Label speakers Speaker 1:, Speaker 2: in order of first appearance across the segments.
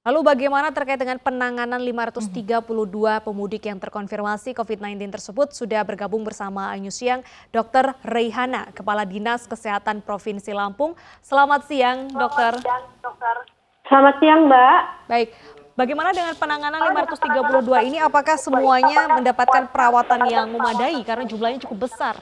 Speaker 1: Lalu bagaimana terkait dengan penanganan 532 pemudik yang terkonfirmasi COVID-19 tersebut? Sudah bergabung bersama Ayu Siang, Dr. Reihana, Kepala Dinas Kesehatan Provinsi Lampung. Selamat siang, dokter.
Speaker 2: Selamat siang, Mbak.
Speaker 1: Baik, bagaimana dengan penanganan 532 ini? Apakah semuanya mendapatkan perawatan yang memadai karena jumlahnya cukup besar?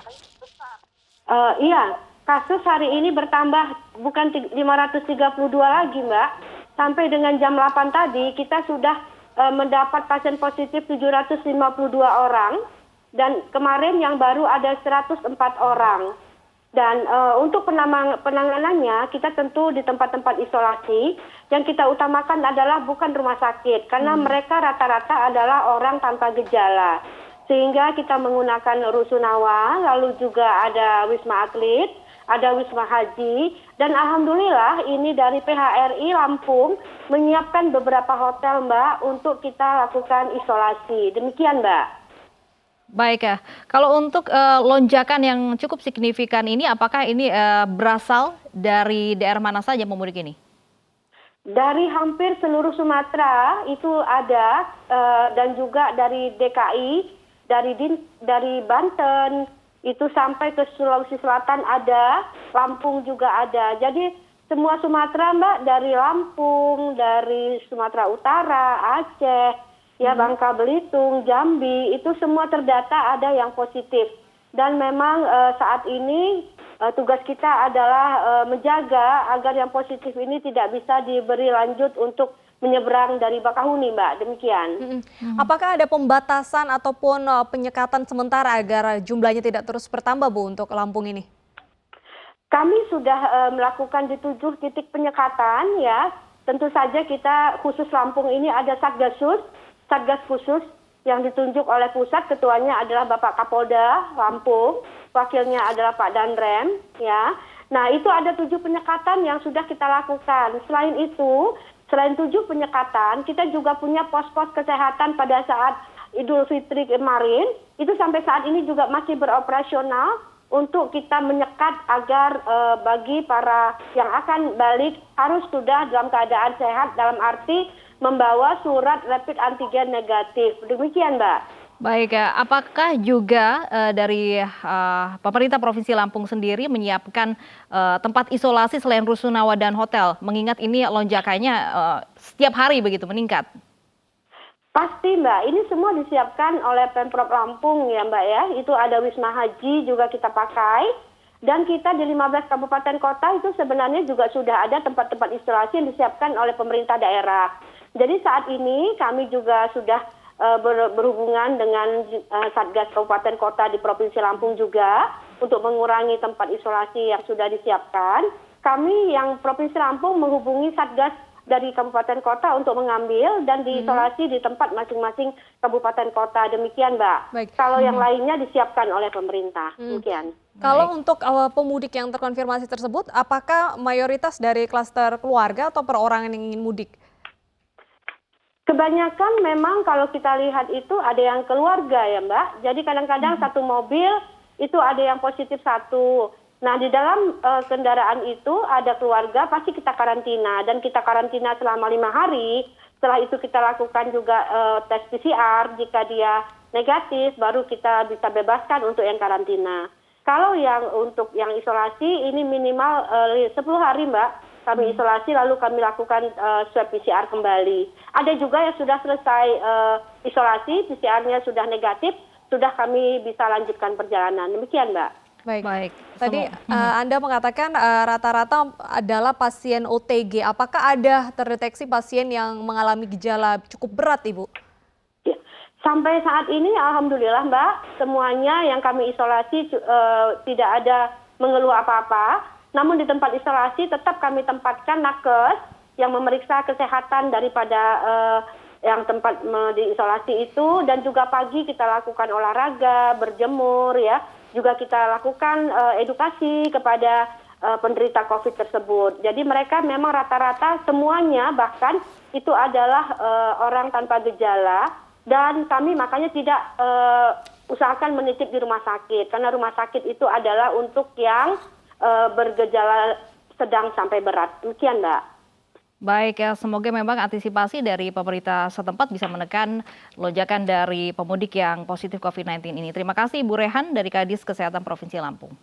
Speaker 2: Iya, kasus hari ini bertambah bukan 532 lagi, Mbak. Sampai dengan jam 8 tadi kita sudah mendapat pasien positif 752 orang dan kemarin yang baru ada 104 orang. Dan untuk penanganannya kita tentu di tempat-tempat isolasi yang kita utamakan adalah bukan rumah sakit karena mereka rata-rata adalah orang tanpa gejala. Sehingga kita menggunakan rusunawa, lalu juga ada wisma atlet, ada wisma haji, dan alhamdulillah ini dari PHRI Lampung menyiapkan beberapa hotel, Mbak, untuk kita lakukan isolasi. Demikian, Mbak.
Speaker 3: Baik ya, kalau untuk lonjakan yang cukup signifikan ini, apakah ini berasal dari daerah mana saja pemudik ini?
Speaker 2: Dari hampir seluruh Sumatera itu ada, dan juga dari DKI, dari Banten, itu sampai ke Sulawesi Selatan ada, Lampung juga ada. Jadi semua Sumatera, Mbak, dari Lampung, dari Sumatera Utara, Aceh, ya Bangka Belitung, Jambi, itu semua terdata ada yang positif. Dan memang saat ini tugas kita adalah menjaga agar yang positif ini tidak bisa diberi lanjut untuk menyeberang dari Bakahuni, Mbak. Demikian.
Speaker 1: Apakah ada pembatasan ataupun penyekatan sementara agar jumlahnya tidak terus bertambah, Bu, untuk Lampung ini?
Speaker 2: Kami sudah melakukan di 7 titik penyekatan, ya. Tentu saja kita khusus Lampung ini ada Satgas khusus yang ditunjuk oleh pusat, ketuanya adalah Bapak Kapolda Lampung, wakilnya adalah Pak Danrem, ya. Nah, itu ada 7 penyekatan yang sudah kita lakukan. Selain 7 penyekatan, kita juga punya pos-pos kesehatan pada saat Idul Fitri kemarin, itu sampai saat ini juga masih beroperasional untuk kita menyekat agar bagi para yang akan balik harus sudah dalam keadaan sehat, dalam arti membawa surat rapid antigen negatif. Demikian, Mbak.
Speaker 3: Baik ya, apakah juga dari pemerintah Provinsi Lampung sendiri menyiapkan tempat isolasi selain rusunawa dan hotel? Mengingat ini lonjakannya setiap hari begitu meningkat.
Speaker 2: Pasti, Mbak, ini semua disiapkan oleh Pemprov Lampung ya, Mbak, ya. Itu ada wisma haji juga kita pakai. Dan kita di 15 kabupaten kota itu sebenarnya juga sudah ada tempat-tempat isolasi yang disiapkan oleh pemerintah daerah. Jadi saat ini kami juga sudah berhubungan dengan Satgas Kabupaten Kota di Provinsi Lampung juga untuk mengurangi tempat isolasi yang sudah disiapkan. Kami yang Provinsi Lampung menghubungi Satgas dari Kabupaten Kota untuk mengambil dan diisolasi di tempat masing-masing Kabupaten Kota. Demikian, Mbak.
Speaker 1: Baik.
Speaker 2: Kalau yang lainnya disiapkan oleh pemerintah. Demikian.
Speaker 1: Kalau untuk pemudik yang terkonfirmasi tersebut, apakah mayoritas dari klaster keluarga atau perorangan yang ingin mudik?
Speaker 2: Kebanyakan memang kalau kita lihat itu ada yang keluarga ya, Mbak. Jadi kadang-kadang satu mobil itu ada yang positif satu. Nah, di dalam kendaraan itu ada keluarga, pasti kita karantina. Dan kita karantina selama 5 hari. Setelah itu kita lakukan juga tes PCR. Jika dia negatif, baru kita bisa bebaskan untuk yang karantina. Kalau yang untuk yang isolasi, ini minimal 10 hari, Mbak. Kami isolasi lalu kami lakukan swab PCR kembali. Ada juga yang sudah selesai isolasi, PCR-nya sudah negatif, sudah kami bisa lanjutkan perjalanan. Demikian, Mbak.
Speaker 1: Baik. Tadi Anda mengatakan rata-rata adalah pasien OTG. Apakah ada terdeteksi pasien yang mengalami gejala cukup berat, Ibu?
Speaker 2: Ya. Sampai saat ini alhamdulillah, Mbak, semuanya yang kami isolasi tidak ada mengeluh apa-apa. Namun di tempat isolasi tetap kami tempatkan nakes yang memeriksa kesehatan daripada yang tempat diisolasi itu, dan juga pagi kita lakukan olahraga, berjemur, ya. Juga kita lakukan edukasi kepada penderita COVID tersebut. Jadi mereka memang rata-rata semuanya bahkan itu adalah orang tanpa gejala, dan kami makanya tidak usahakan menitip di rumah sakit karena rumah sakit itu adalah untuk yang bergejala sedang sampai berat. Demikian, Mbak.
Speaker 3: Baik ya, semoga memang antisipasi dari pemerintah setempat bisa menekan lonjakan dari pemudik yang positif COVID-19 ini. Terima kasih Ibu Rehan dari Kadis Kesehatan Provinsi Lampung.